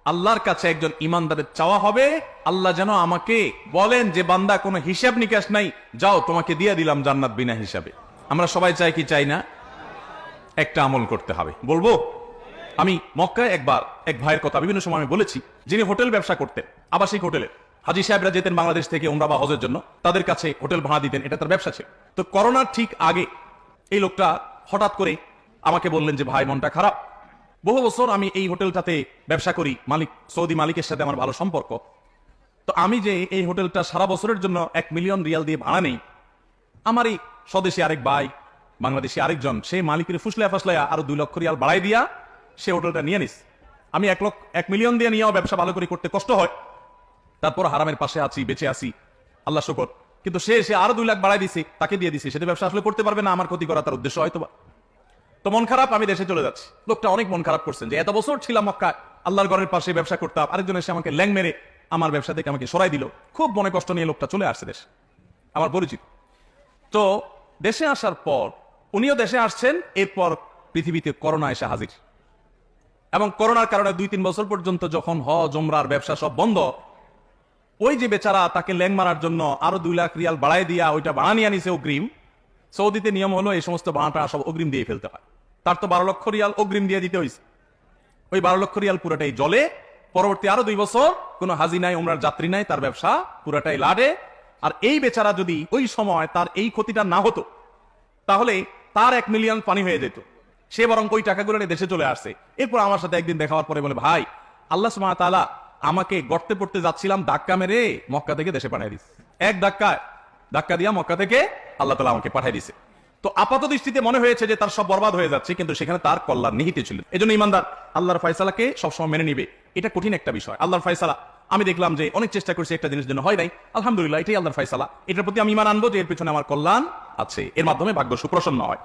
আল্লাহর কাছে একজন ইমানদারের চাওয়া হবে, আল্লাহ যেন আমাকে বলেন যে বান্দা কোনো হিসাব নিকাশ নাই, যাও তোমাকে দিয়ে দিলাম জান্নাত বিনা হিসাবে। আমরা সবাই চাই কি চাই না? একটা আমল করতে হবে, বলবো। আমি মক্কায় একবার এক ভাইয়ের কথা বিভিন্ন সময় আমি বলেছি, যিনি হোটেল ব্যবসা করতেন, আবাসিক হোটেলে। হাজি সাহেবরা যেতেন বাংলাদেশ থেকে উমরা বা হজের জন্য, তাদের কাছে হোটেল ভাড়া দিতেন, এটা তার ব্যবসা ছিল। তো করোনার ঠিক আগে এই লোকটা হঠাৎ করে আমাকে বললেন যে ভাই মনটা খারাপ, বহু বছর আমি এই হোটেলটাতে ব্যবসা করি, মালিক সৌদি মালিকের সাথে আমার ভালো সম্পর্ক, তো আমি যে এই হোটেলটা সারা বছরের জন্য 1 মিলিয়ন রিয়াল দিয়ে ভাড়া নেই, আমার এই স্বদেশী আরেক ভাই, বাংলাদেশি আরেকজন, সেই মালিকের ফুসলায়া ফাসলায়া আরো 2 লক্ষ রিয়াল বাড়াই দিয়া সে হোটেলটা নিয়ে নিস। আমি 1 মিলিয়ন দিয়ে নিয়েও ব্যবসা ভালো করে করতে কষ্ট হয়, তারপর হারামের পাশে আছি, বেঁচে আছি, আল্লাহ শুকর। কিন্তু সে আরো 2 লাখ বাড়াই দিছে, তাকে দিয়ে দিছে, সেটা ব্যবসা আসলে করতে পারবে না, আমার ক্ষতি করা তার উদ্দেশ্য হয়তো বা। তো মন খারাপ, আমি দেশে চলে যাচ্ছি। লোকটা অনেক মন খারাপ করছেন যে এত বছর ছিলাম মক্কায়, আল্লাহর ঘরের পাশে ব্যবসা করতাম, আরেকজন এসে আমাকে ল্যাং মেরে আমার ব্যবসা থেকে আমাকে সরাই দিল। খুব মনে কষ্ট নিয়ে লোকটা চলে আসছে দেশে, আমার পরিচিত। তো দেশে আসার পর উনিও দেশে আসছেন, এরপর পৃথিবীতে করোনা এসে হাজির, এবং করোনার কারণে 2-3 বছর পর্যন্ত যখন হজ উমরার ব্যবসা সব বন্ধ, ওই যে বেচারা তাকে ল্যাং মারার জন্য আরো 2 লাখ রিয়াল বাড়াই দিয়া ওইটা ভাড়া নিয়ে নিছে অগ্রিম। সৌদিতে নিয়ম হলো এই সমস্ত ভাড়াটা সব অগ্রিম দিয়ে ফেলতে হয়। তার তো 12 লক্ষ রিয়াল অগ্রিম দিয়ে দিতে হয়েছে। ওই 12 লক্ষ রিয়াল পুরোটাই জলে। পরবর্তী আরো 2 বছর কোনো হাজি নাই, উমরার যাত্রী নাই, তার ব্যবসা পুরোটাই লাডে। আর এই বেচারা যদি ওই সময় তার এই ক্ষতিটা না হতো, তাহলে তার 1 মিলিয়ন পানি হয়ে যেত। সে বরং ওই টাকাগুলো নিয়ে দেশে চলে আসছে। এরপর আমার সাথে একদিন দেখা হওয়ার পরে বলে, ভাই আল্লাহ সুবহানাহু ওয়া তাআলা আমাকে গর্তে পড়তে যাচ্ছিলাম, ধাক্কা মেরে মক্কা থেকে দেশে পাঠিয়ে দিচ্ছে। এক ধাক্কা দিয়া মক্কা থেকে আল্লাহ তাআলা আমাকে পাঠিয়ে দিছে। তো আপাত দৃষ্টিতে মনে হয়েছে যে তার সব বরবাদ হয়ে যাচ্ছে, কিন্তু সেখানে তার কল্যাণ নিহিত ছিল। এজন্য ইমানদার আল্লাহর ফয়সালাকে সবসময় মেনে নিবে, এটা কঠিন একটা বিষয়। আল্লাহর ফয়সালা আমি দেখলাম যে অনেক চেষ্টা করছি, একটা জিনিস জন্য হয় নাই, আলহামদুলিল্লাহ এটাই আল্লাহর ফয়সালা, এটার প্রতি আমি ঈমান আনবো যে এর পিছনে আমার কল্যাণ আছে, এর মাধ্যমে ভাগ্য সুপ্রসন্ন হয়।